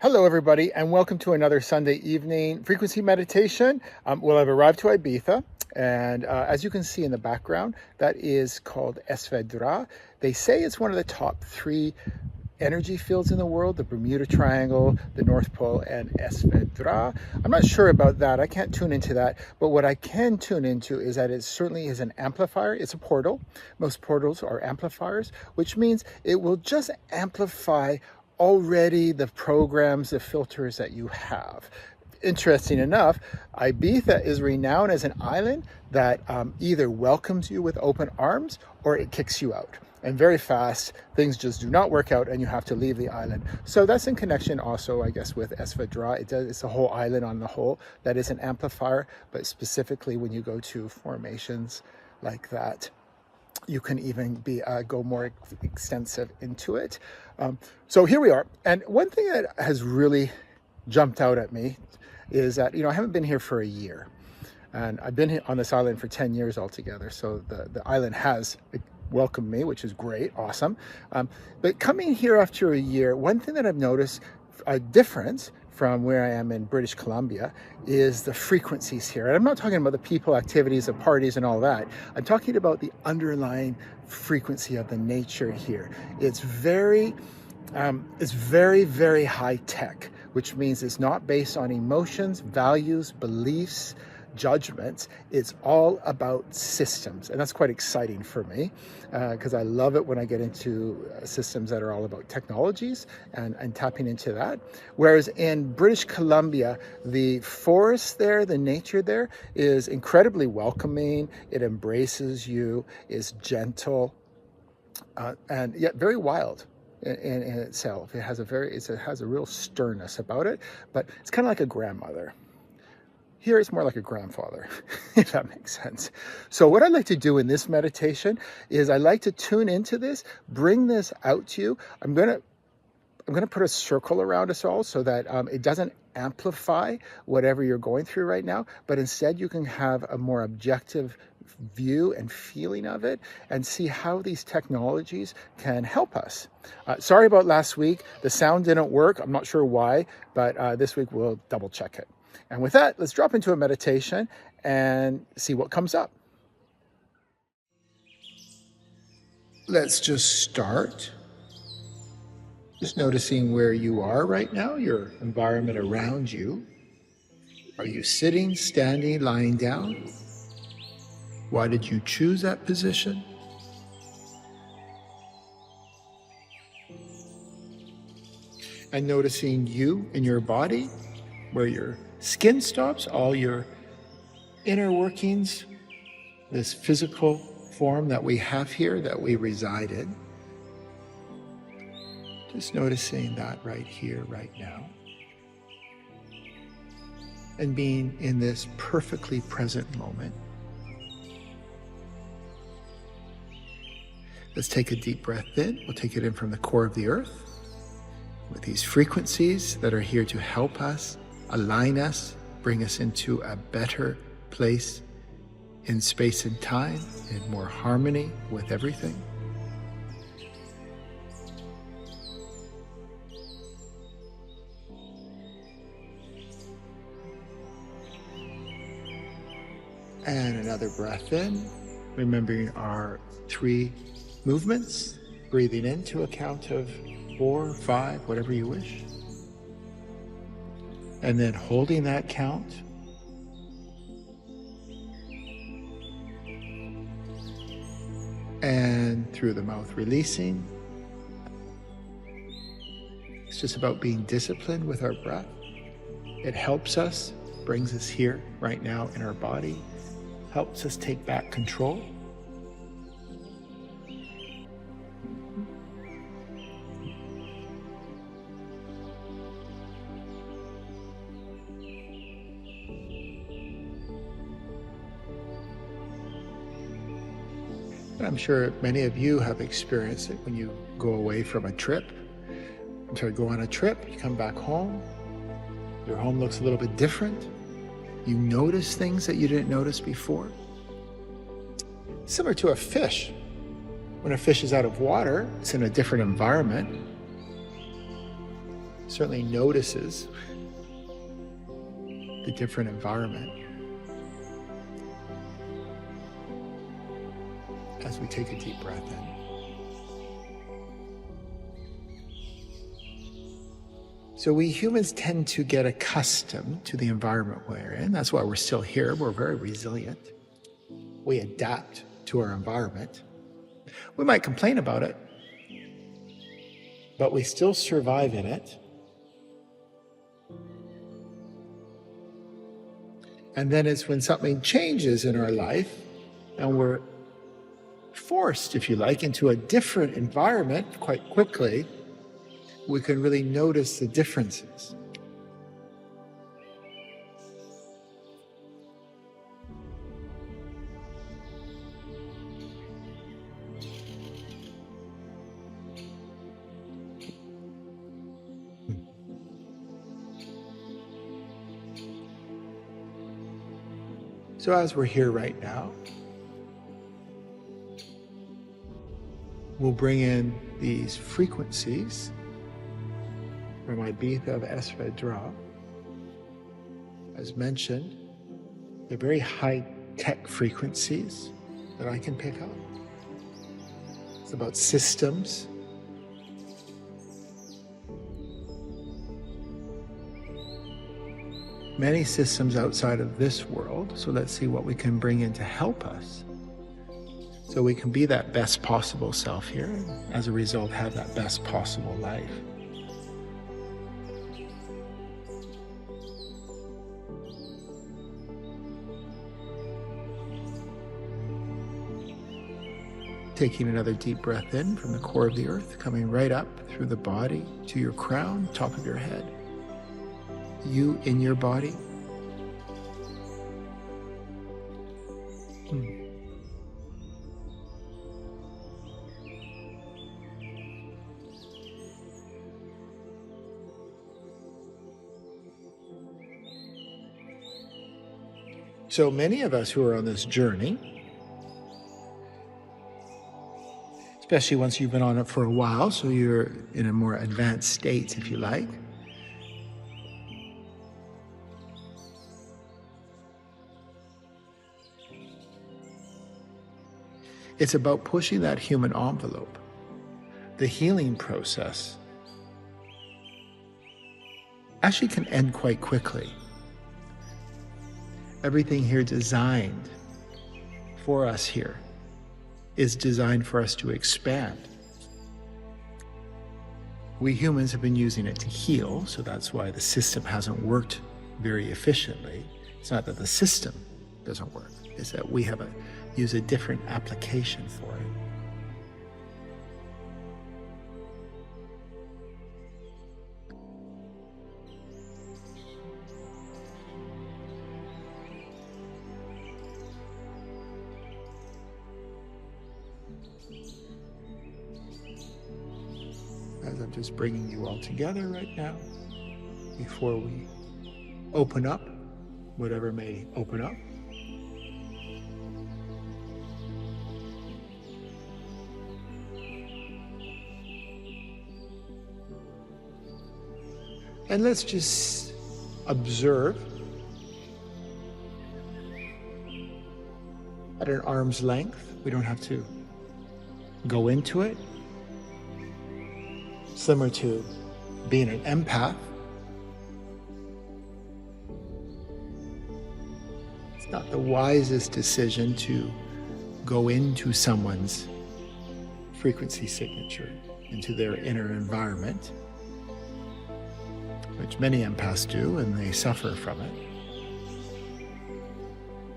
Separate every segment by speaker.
Speaker 1: Hello, everybody, and welcome to another Sunday evening frequency meditation. Well, I've arrived to Ibiza, and as you can see in the background, that is called Es Vedrà. They say it's one of the top 3 energy fields in the world: the Bermuda Triangle, the North Pole, and Es Vedrà. I'm not sure about that. I can't tune into that. But what I can tune into is that it certainly is an amplifier. It's a portal. Most portals are amplifiers, which means it will just amplify already the programs, the filters that you have. Interesting enough, Ibiza is renowned as an island that either welcomes you with open arms or it kicks you out. And very fast, things just do not work out and you have to leave the island. So that's in connection also, I guess, with Es Vedrà. It's a whole island on the whole that is an amplifier, but specifically when you go to formations like that, you can even go more extensive into it. So here we are. And one thing that has really jumped out at me is that, I haven't been here for a year. And I've been here on this island for 10 years altogether. So the island has welcomed me, which is great, awesome. But coming here after a year, one thing that I've noticed a difference from where I am in British Columbia is the frequencies here. And I'm not talking about the people, activities, the parties and all that. I'm talking about the underlying frequency of the nature here. It's very, very high tech, which means it's not based on emotions, values, beliefs, judgments. It's all about systems, and that's quite exciting for me because I love it when I get into systems that are all about technologies and tapping into that. Whereas in British Columbia, the forest there, the nature there is incredibly welcoming. It embraces you, is gentle, and yet very wild in itself. It has a real sternness about it, but it's kind of like a grandmother. Here it's more like a grandfather, if that makes sense. So what I'd like to do in this meditation is I like to tune into this, bring this out to you. I'm gonna put a circle around us all so that it doesn't amplify whatever you're going through right now, but instead you can have a more objective view and feeling of it and see how these technologies can help us. Sorry about last week. The sound didn't work. I'm not sure why, but this week we'll double check it. And with that, let's drop into a meditation and see what comes up. Let's just start. Just noticing where you are right now, your environment around you. Are you sitting, standing, lying down? Why did you choose that position? And noticing you in your body, where your skin stops, all your inner workings, this physical form that we have here, that we reside in. Just noticing that right here, right now. And being in this perfectly present moment. Let's take a deep breath in. We'll take it in from the core of the earth with these frequencies that are here to help us, align us, bring us into a better place in space and time, in more harmony with everything. And another breath in, remembering our 3 movements, breathing in to a count of 4, 5, whatever you wish. And then holding that count. And through the mouth releasing. It's just about being disciplined with our breath. It helps us, brings us here right now in our body, helps us take back control. I'm sure many of you have experienced it when you go away from a trip. Go on a trip, you come back home, your home looks a little bit different. You notice things that you didn't notice before. Similar to a fish. When a fish is out of water, it's in a different environment. certainly notices the different environment as we take a deep breath in. So we humans tend to get accustomed to the environment we're in. That's why we're still here. We're very resilient. We adapt to our environment. We might complain about it, but we still survive in it. And then it's when something changes in our life and we're forced, if you like, into a different environment quite quickly, we can really notice the differences. So as we're here right now, we'll bring in these frequencies from Ibiza of Es Vedrà. As mentioned, they're very high-tech frequencies that I can pick up. It's about systems. Many systems outside of this world, so let's see what we can bring in to help us. So we can be that best possible self here, and as a result, have that best possible life. Taking another deep breath in from the core of the earth, coming right up through the body to your crown, top of your head. You in your body. So many of us who are on this journey, especially once you've been on it for a while, so you're in a more advanced state, if you like, it's about pushing that human envelope. The healing process actually can end quite quickly. Everything here designed for us here is designed for us to expand. We humans have been using it to heal, so that's why the system hasn't worked very efficiently. It's not that the system doesn't work, it's that we have use a different application for it. As I'm just bringing you all together right now, before we open up, whatever may open up. And let's just observe at an arm's length. We don't have to go into it. Similar to being an empath. It's not the wisest decision to go into someone's frequency signature, into their inner environment, which many empaths do, and they suffer from it.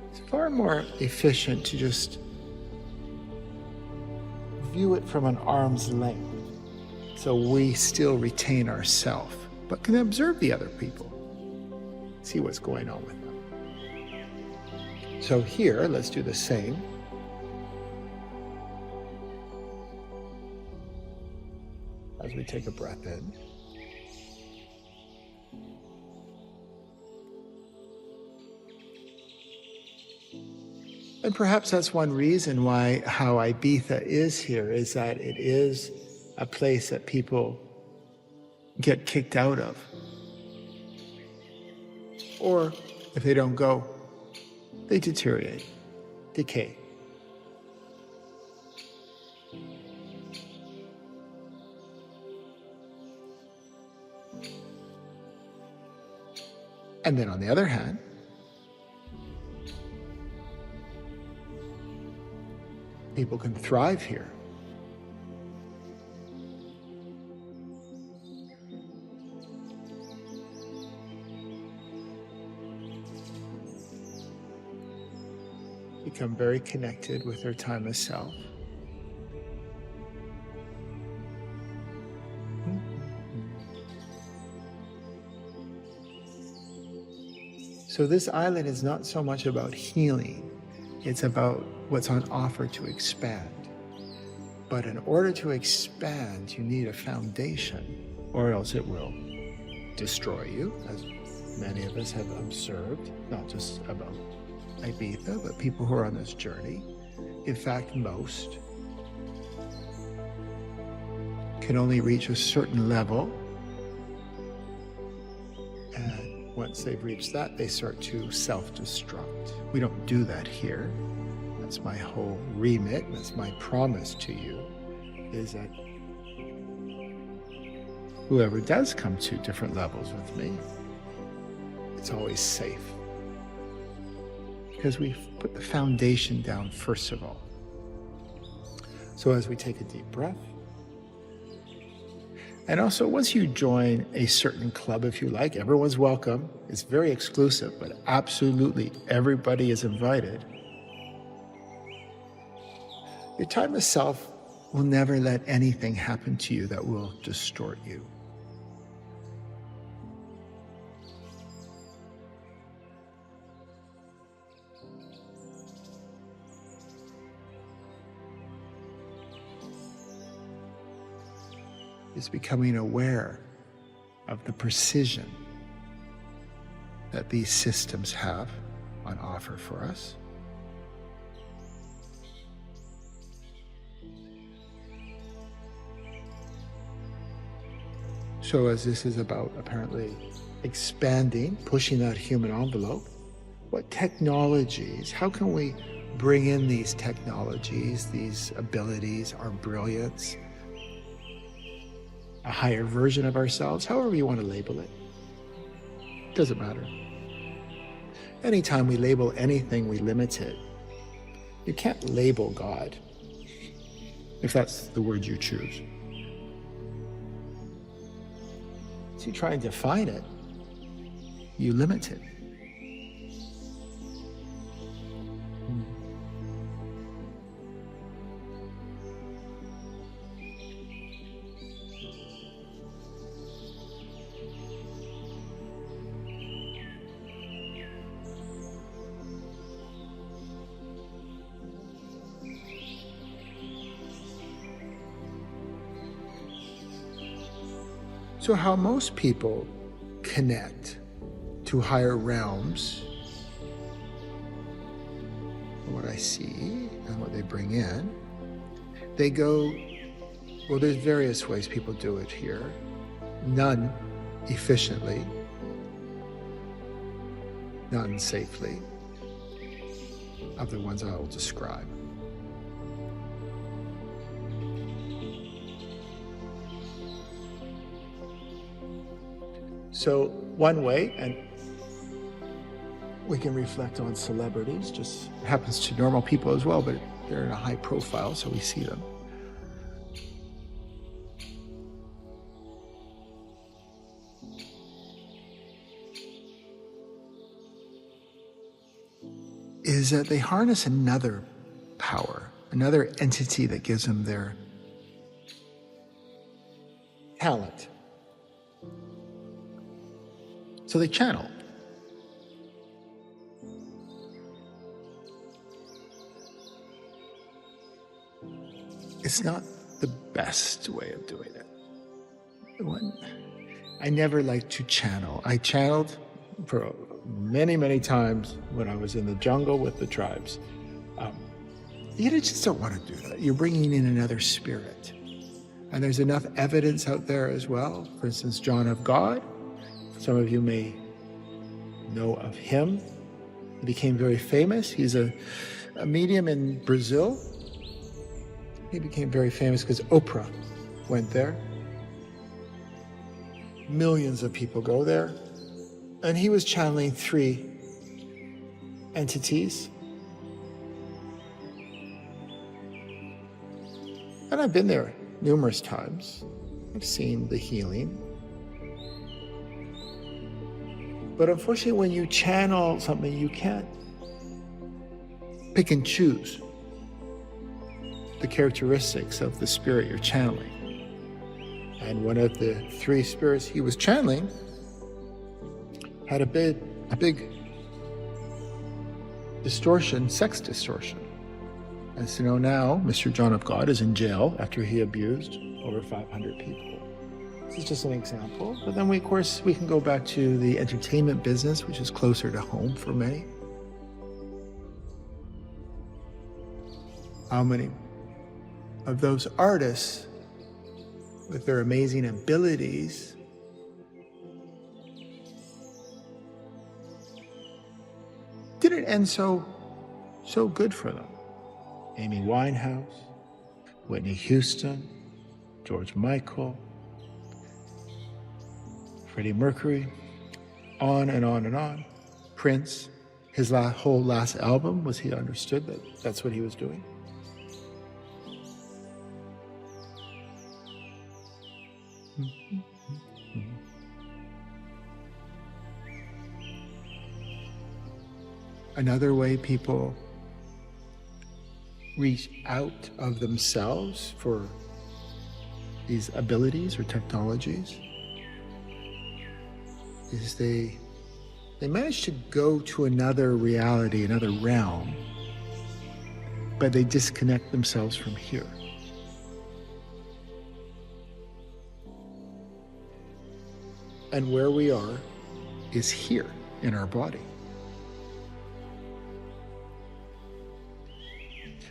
Speaker 1: It's far more efficient to just view it from an arm's length, so we still retain ourself, but can observe the other people, see what's going on with them. So here, let's do the same. As we take a breath in. And perhaps that's one reason why how Ibiza is here, is that it is a place that people get kicked out of. Or if they don't go, they deteriorate, decay. And then on the other hand, people can thrive here. Become very connected with their timeless self. So this island is not so much about healing, it's about what's on offer to expand. But in order to expand, you need a foundation, or else it will destroy you, as many of us have observed, not just about Ibiza, but people who are on this journey. In fact, most can only reach a certain level, and once they've reached that, they start to self-destruct. We don't do that here. That's my whole remit, that's my promise to you, is that whoever does come to different levels with me, it's always safe. Because we've put the foundation down first of all. So as we take a deep breath, and also once you join a certain club, if you like, everyone's welcome. It's very exclusive, but absolutely everybody is invited. Your timeless self will never let anything happen to you that will distort you. Is becoming aware of the precision that these systems have on offer for us. So as this is about apparently expanding, pushing that human envelope, what technologies, how can we bring in these technologies, these abilities, our brilliance, a higher version of ourselves, however you want to label it. Doesn't matter. Anytime we label anything, we limit it. You can't label God, if that's the word you choose. So you try and define it, you limit it. So how most people connect to higher realms, what I see and what they bring in, they go, well, there's various ways people do it here. None efficiently, none safely, of the ones I will describe. So one way, and we can reflect on celebrities, just happens to normal people as well, but they're in a high profile, so we see them. Is that they harness another power, another entity that gives them their talent. So they channel. It's not the best way of doing it. I never liked to channel. I channeled for many, many times when I was in the jungle with the tribes. You just don't want to do that. You're bringing in another spirit. And there's enough evidence out there as well. For instance, John of God. Some of you may know of him. He became very famous. He's a medium in Brazil. He became very famous because Oprah went there. Millions of people go there. And he was channeling 3 entities. And I've been there numerous times. I've seen the healing. But unfortunately, when you channel something, you can't pick and choose the characteristics of the spirit you're channeling. And one of the 3 spirits he was channeling had a big distortion, sex distortion. And so now Mr. John of God is in jail after he abused over 500 people. This is just an example. But then of course, we can go back to the entertainment business, which is closer to home for many. How many of those artists with their amazing abilities didn't end so good for them? Amy Winehouse, Whitney Houston, George Michael, Freddie Mercury, on and on and on. Prince, his whole last album was he understood that that's what he was doing. Another way people reach out of themselves for these abilities or technologies is they manage to go to another reality, another realm, but they disconnect themselves from here. And where we are is here in our body.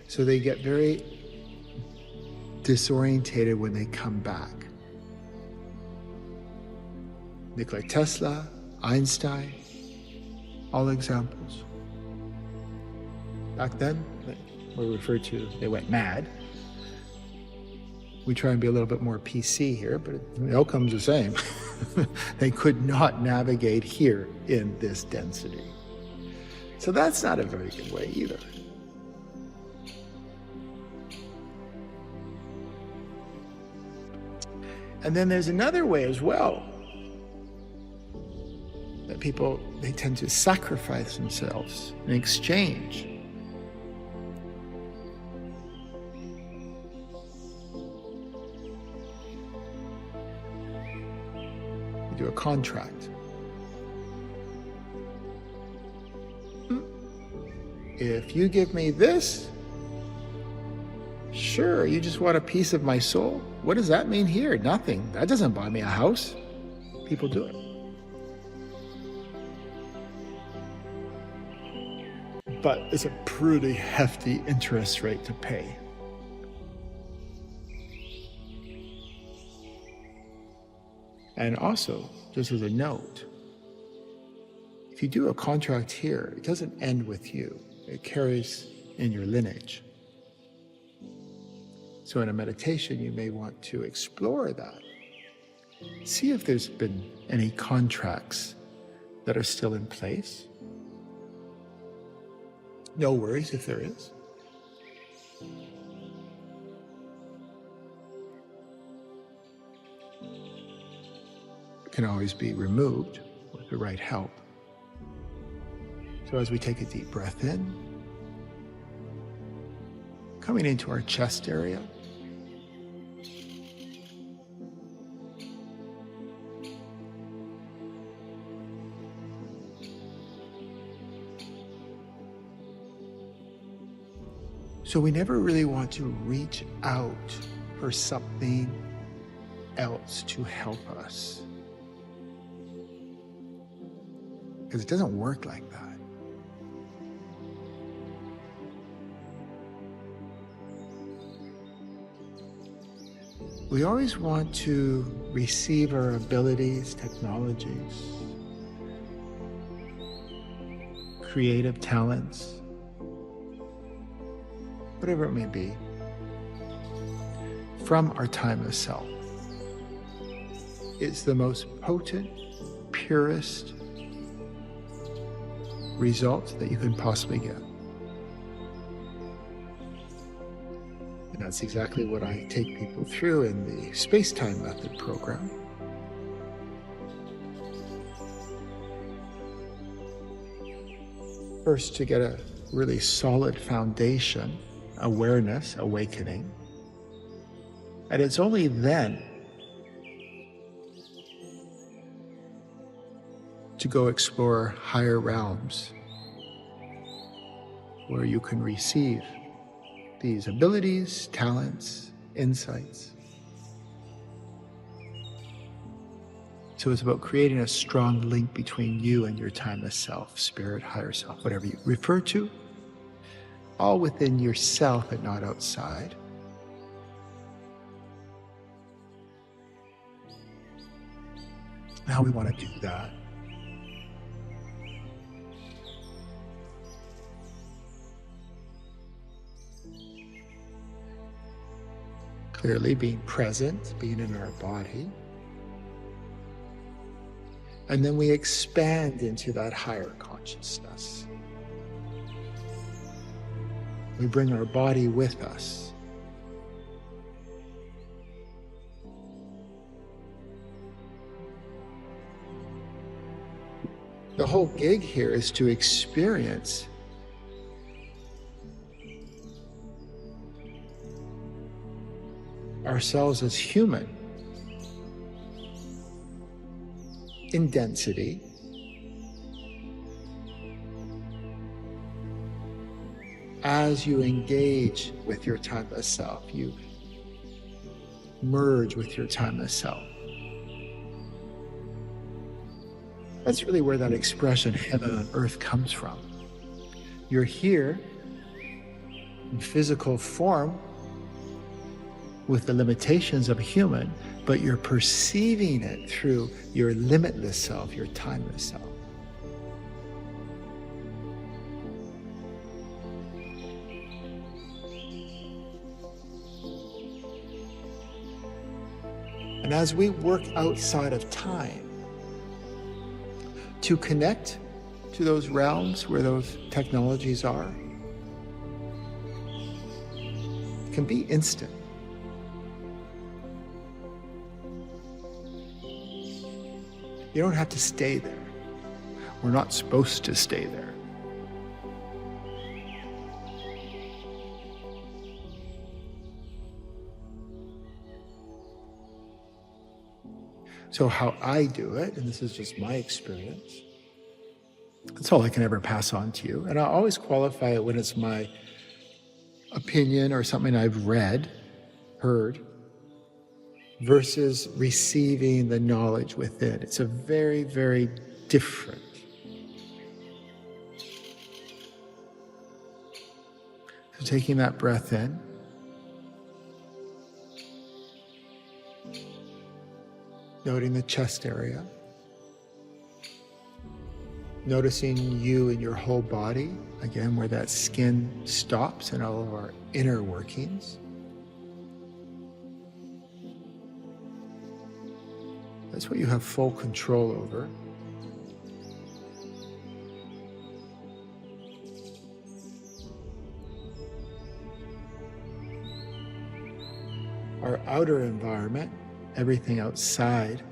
Speaker 1: So they get very disorientated when they come back. Nikola Tesla, Einstein, all examples. Back then, were referred to, they went mad. We try and be a little bit more PC here, but the outcome's the same. They could not navigate here in this density. So that's not a very good way either. And then there's another way as well, that people, they tend to sacrifice themselves in exchange. You do a contract. If you give me this, sure, you just want a piece of my soul? What does that mean here? Nothing. That doesn't buy me a house. People do it. But it's a pretty hefty interest rate to pay. And also, just as a note, if you do a contract here, it doesn't end with you. It carries in your lineage. So in a meditation, you may want to explore that. See if there's been any contracts that are still in place. No worries if there is. It can always be removed with the right help. So as we take a deep breath in, coming into our chest area, so we never really want to reach out for something else to help us, because it doesn't work like that. We always want to receive our abilities, technologies, creative talents, whatever it may be, from our timeless self. It's the most potent, purest result that you can possibly get. And that's exactly what I take people through in the Space-Time Method program. First, to get a really solid foundation, awareness, awakening. And it's only then to go explore higher realms where you can receive these abilities, talents, insights. So it's about creating a strong link between you and your timeless self, spirit, higher self, whatever you refer to, all within yourself and not outside. Now we want to do that. Clearly being present, being in our body. And then we expand into that higher consciousness. We bring our body with us. The whole gig here is to experience ourselves as human in density, as you engage with your timeless self, you merge with your timeless self. That's really where that expression heaven on earth comes from. You're here in physical form with the limitations of a human, but you're perceiving it through your limitless self, your timeless self. And as we work outside of time to connect to those realms where those technologies are, it can be instant. You don't have to stay there. We're not supposed to stay there. So how I do it, and this is just my experience, that's all I can ever pass on to you. And I always qualify it when it's my opinion or something I've read, heard, versus receiving the knowledge within. It's a very, very different. So taking that breath in, noting the chest area, noticing you and your whole body, again, where that skin stops and all of our inner workings. That's what you have full control over. Our outer environment, everything outside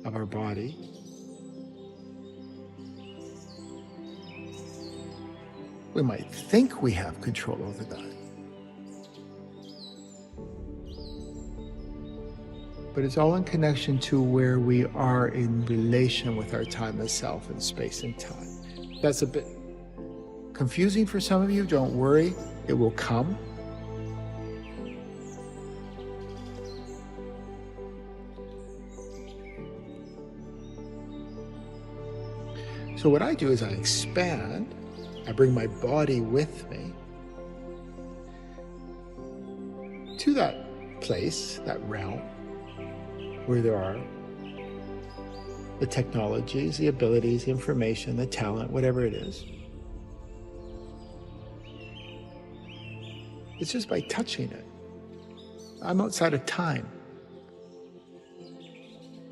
Speaker 1: of our body, we might think we have control over that. But it's all in connection to where we are in relation with our timeless self in space and time. That's a bit confusing for some of you. Don't worry, it will come. So what I do is I expand, I bring my body with me to that place, that realm, where there are the technologies, the abilities, the information, the talent, whatever it is. It's just by touching it. I'm outside of time.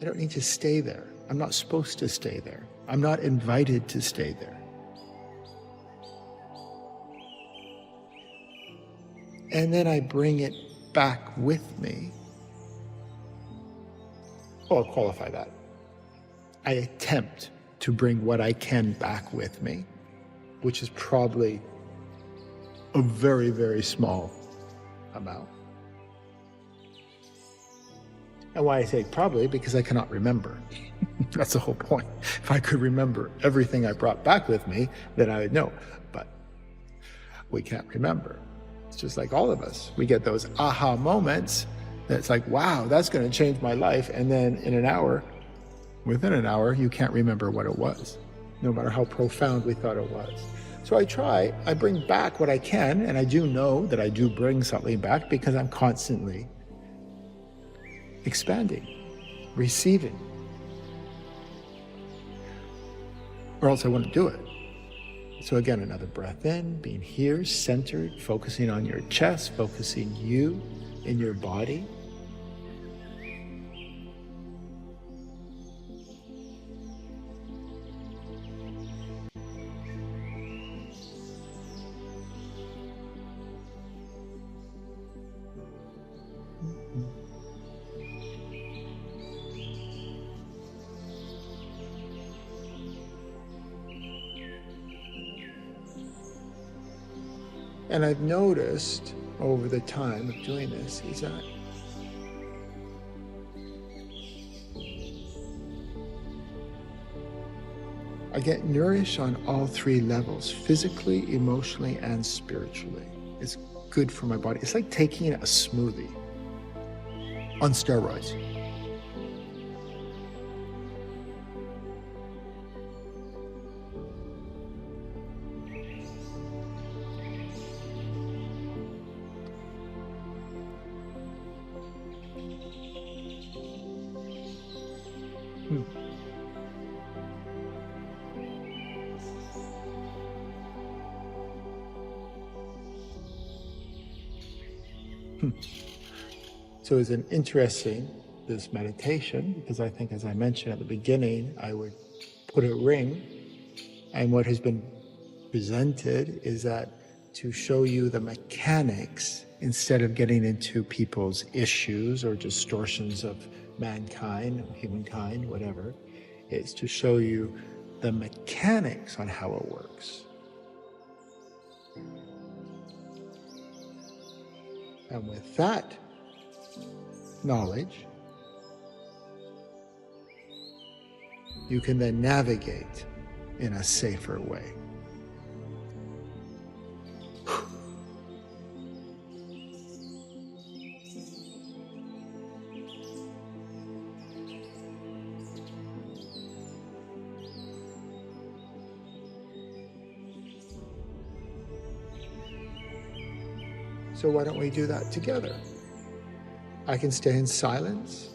Speaker 1: I don't need to stay there. I'm not supposed to stay there. I'm not invited to stay there. And then I bring it back with me. Well, I'll qualify that. I attempt to bring what I can back with me, which is probably a very, very small amount. And why I say probably, because I cannot remember. That's the whole point. If I could remember everything I brought back with me, then I would know. But we can't remember. It's just like all of us. We get those aha moments that's like, wow, that's going to change my life. And then in an hour, within an hour, you can't remember what it was, no matter how profound we thought it was. So I bring back what I can, and I do know that I do bring something back because I'm constantly expanding, receiving. Or else I wouldn't do it. So again, another breath in, being here, centered, focusing on your chest, focusing you in your body. And I've noticed over the time of doing this is that I get nourished on all three levels, physically, emotionally, and spiritually. It's good for my body. It's like taking a smoothie on steroids. So it's an interesting, this meditation, because I think, as I mentioned at the beginning, I would put a ring, and what has been presented is that to show you the mechanics, instead of getting into people's issues or distortions of mankind, humankind, whatever, is to show you the mechanics on how it works. And with that knowledge, you can then navigate in a safer way. So why don't we do that together? I can stay in silence.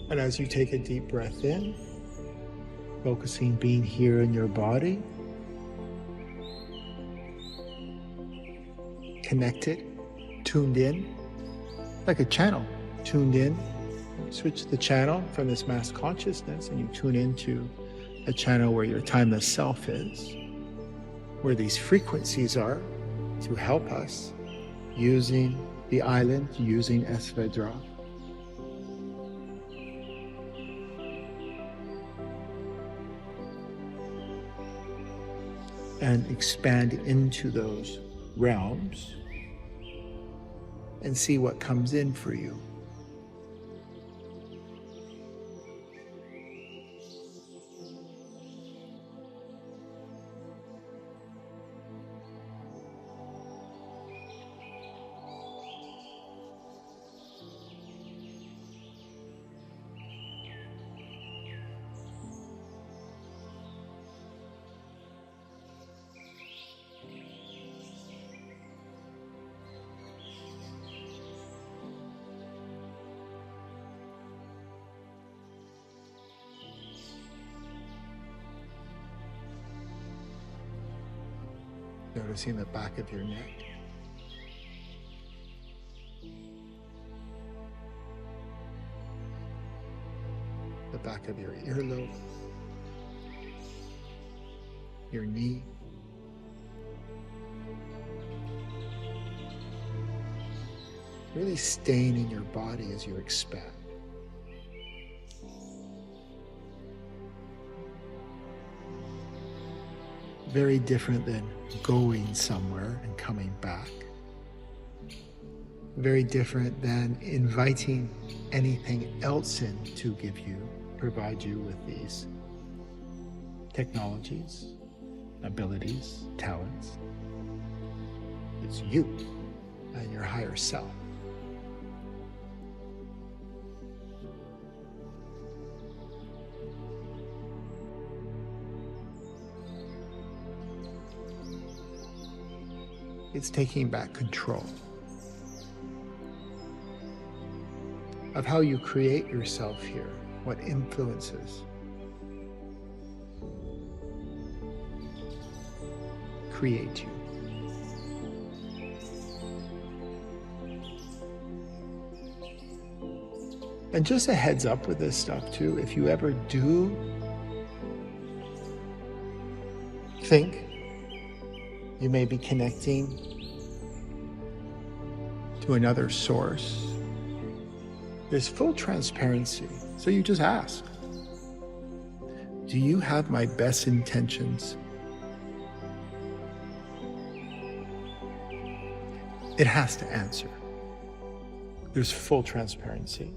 Speaker 1: And as you take a deep breath in, focusing being here in your body, connected, tuned in, like a channel, tuned in. Switch the channel from this mass consciousness and you tune into a channel where your timeless self is, where these frequencies are to help us using the island, using Es Vedrà. And expand into those realms and see what comes in for you. Noticing the back of your neck. The back of your earlobe. Your knee. Really staying in your body as you expand. Very different than going somewhere and coming back. Very different than inviting anything else in to provide you with these technologies, abilities, talents. It's you and your higher self. It's taking back control of how you create yourself here, what influences create you. And just a heads up with this stuff too, if you ever do think you may be connecting to another source, there's full transparency. So you just ask, do you have my best intentions? It has to answer. There's full transparency.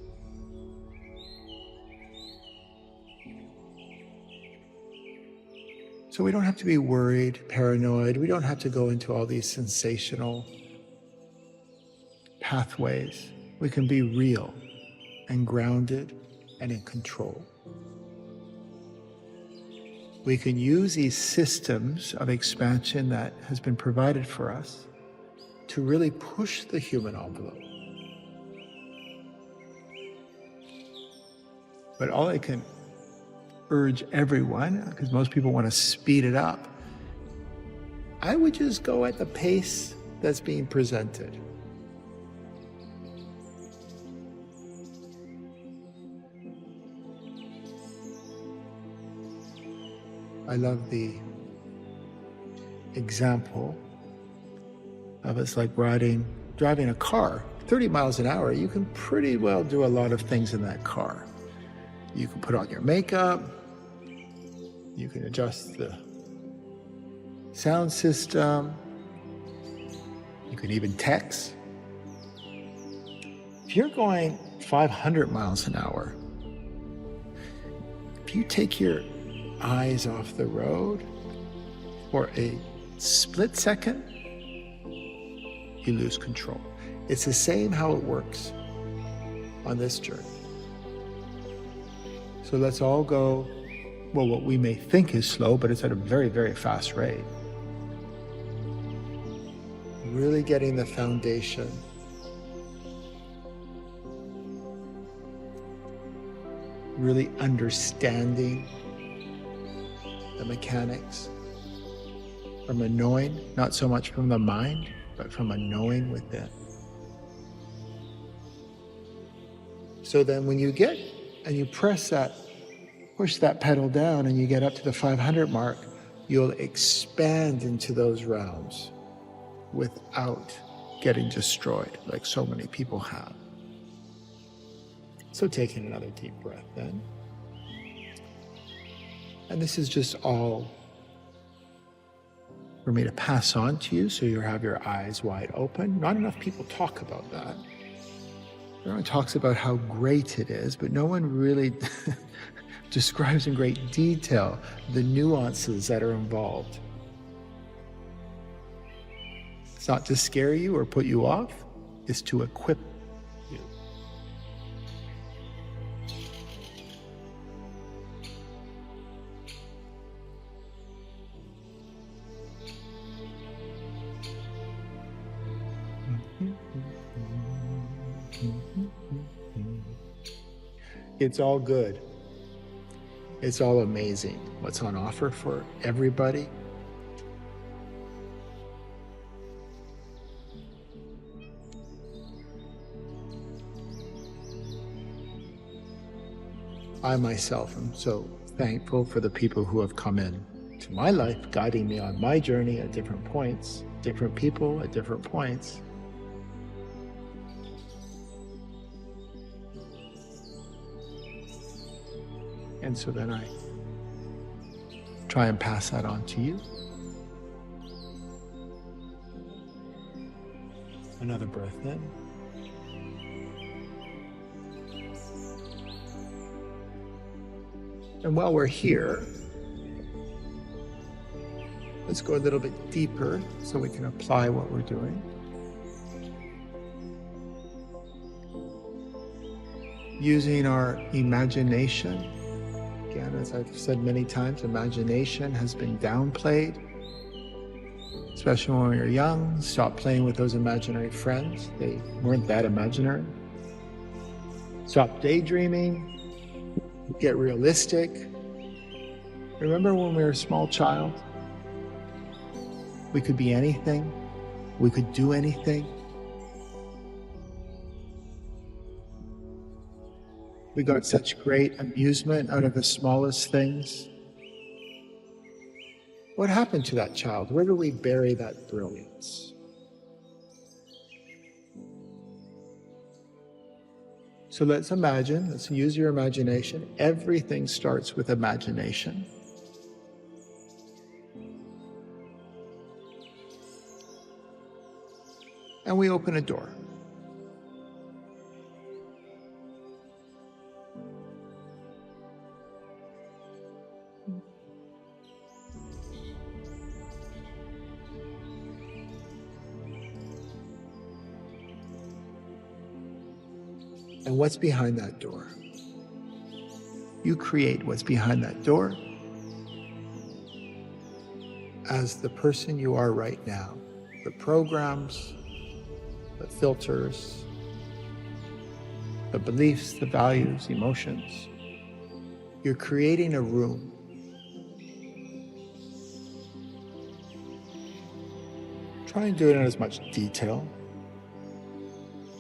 Speaker 1: So we don't have to be worried, paranoid. We don't have to go into all these sensational pathways. We can be real and grounded and in control. We can use these systems of expansion that has been provided for us to really push the human envelope. But all I can urge everyone, because most people want to speed it up, I would just go at the pace that's being presented. I love the example of it's like driving a car, 30 miles an hour. You can pretty well do a lot of things in that car. You can put on your makeup, you can adjust the sound system, you can even text. If you're going 500 miles an hour, if you take your eyes off the road for a split second, you lose control. It's the same how it works on this journey. So let's all go, well, what we may think is slow, but it's at a very, very fast rate. Really getting the foundation. Really understanding the mechanics from a knowing, not so much from the mind, but from a knowing within. So then when you get and you push that pedal down and you get up to the 500 mark, you'll expand into those realms without getting destroyed like so many people have. So taking another deep breath then. And this is just all for me to pass on to you so you have your eyes wide open. Not enough people talk about that. Everyone talks about how great it is, but no one really describes in great detail the nuances that are involved. It's not to scare you or put you off, it's to equip you. It's all good. It's all amazing what's on offer for everybody. I myself am so thankful for the people who have come in to my life, guiding me on my journey at different points, different people at different points. And so then I try and pass that on to you. Another breath in. And while we're here, let's go a little bit deeper so we can apply what we're doing. Using our imagination. Again, as I've said many times, imagination has been downplayed, especially when we were young. Stop playing with those imaginary friends. They weren't that imaginary. Stop daydreaming. Get realistic. Remember when we were a small child? We could be anything. We could do anything. We got such great amusement out of the smallest things. What happened to that child? Where do we bury that brilliance? So let's imagine, let's use your imagination. Everything starts with imagination. And we open a door. And what's behind that door? You create what's behind that door as the person you are right now. The programs, the filters, the beliefs, the values, emotions. You're creating a room. Try and do it in as much detail.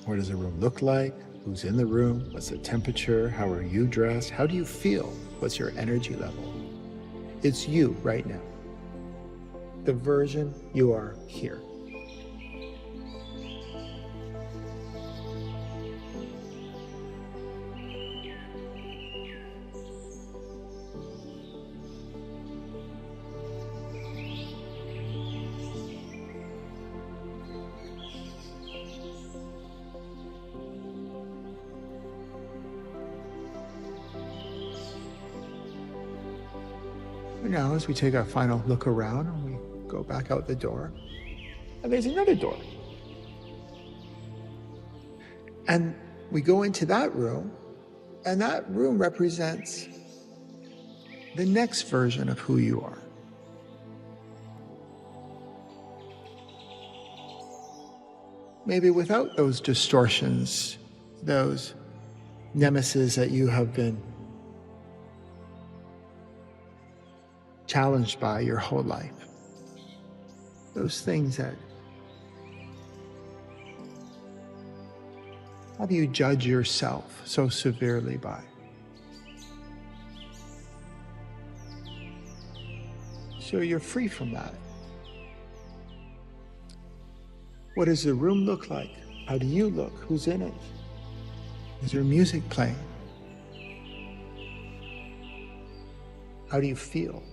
Speaker 1: What does the room look like? Who's in the room? What's the temperature? How are you dressed? How do you feel? What's your energy level? It's you right now. The version you are here. Now, as we take our final look around and we go back out the door, and there's another door. And we go into that room, and that room represents the next version of who you are. Maybe without those distortions, those nemesis that you have been challenged by your whole life. Those things that, how do you judge yourself so severely by? So you're free from that. What does the room look like? How do you look? Who's in it? Is there music playing? How do you feel?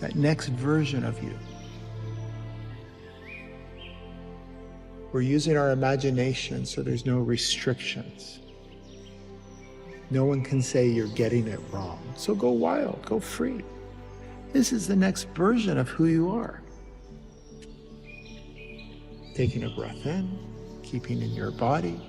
Speaker 1: That next version of you. We're using our imagination so there's no restrictions. No one can say you're getting it wrong. So go wild, go free. This is the next version of who you are. Taking a breath in, keeping in your body.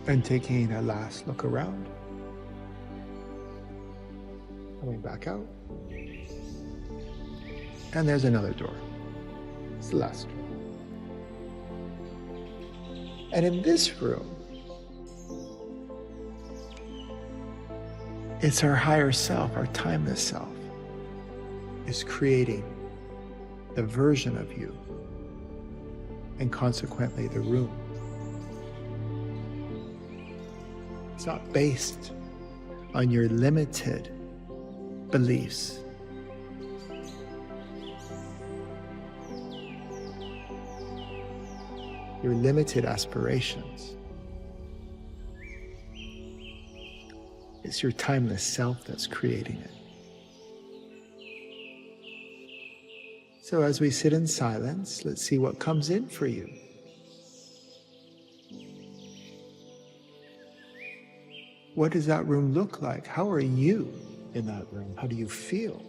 Speaker 1: And taking a last look around. Coming back out. And there's another door. It's the last room. And in this room, it's our higher self, our timeless self, is creating the version of you, and consequently the room. It's not based on your limited beliefs. Your limited aspirations. It's your timeless self that's creating it. So as we sit in silence, let's see what comes in for you. What does that room look like? How are you in that room? How do you feel?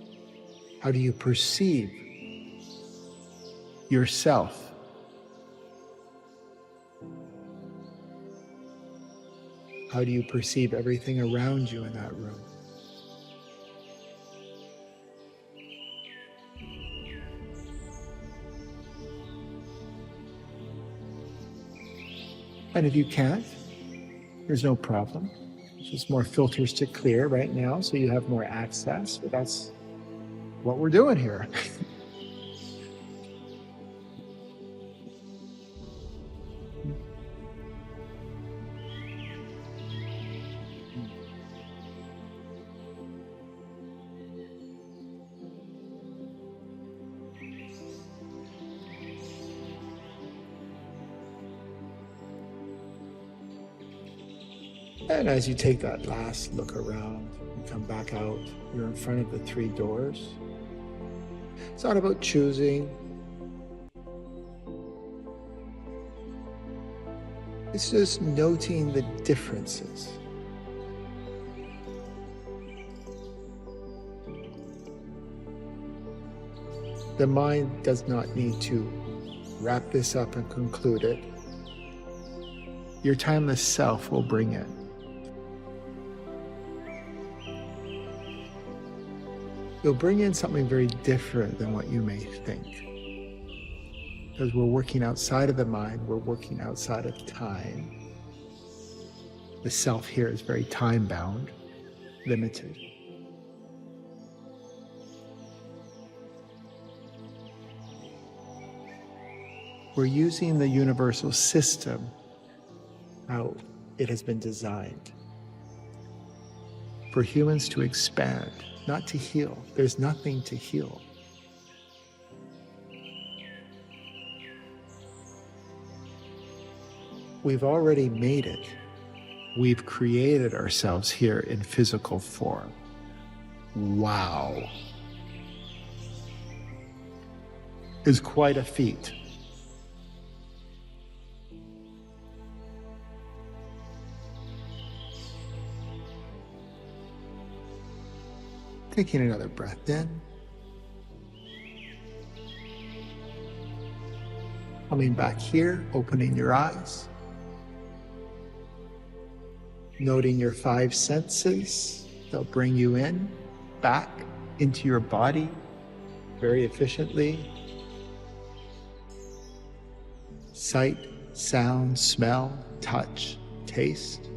Speaker 1: How do you perceive yourself? How do you perceive everything around you in that room? And if you can't, there's no problem. It's just more filters to clear right now, so you have more access, but that's what we're doing here. And as you take that last look around, you come back out, you're in front of the 3 doors. It's not about choosing. It's just noting the differences. The mind does not need to wrap this up and conclude it. Your timeless self will bring it. You'll bring in something very different than what you may think. Because we're working outside of the mind, we're working outside of time. The self here is very time-bound, limited. We're using the universal system, how it has been designed, for humans to expand. Not to heal. There's nothing to heal. We've already made it. We've created ourselves here in physical form. Wow. Is quite a feat. Taking another breath in. Coming back here, opening your eyes. Noting your 5 senses. They'll bring you in, back into your body very efficiently. Sight, sound, smell, touch, taste.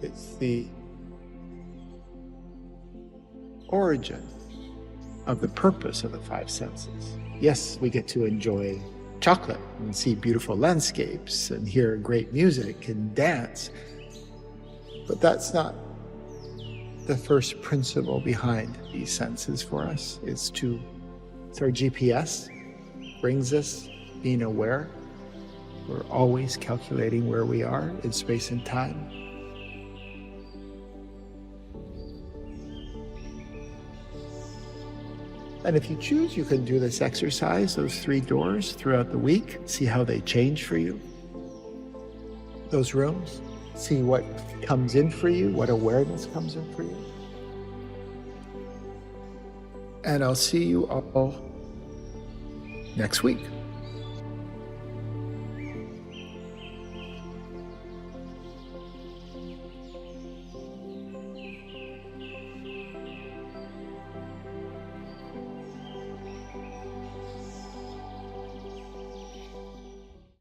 Speaker 1: It's the origin of the purpose of the 5 senses. Yes, we get to enjoy chocolate and see beautiful landscapes and hear great music and dance, but that's not the first principle behind these senses for us. It's our GPS, brings us being aware. We're always calculating where we are in space and time. And if you choose, you can do this exercise, those 3 doors, throughout the week. See how they change for you. Those rooms. See what comes in for you, what awareness comes in for you. And I'll see you all next week.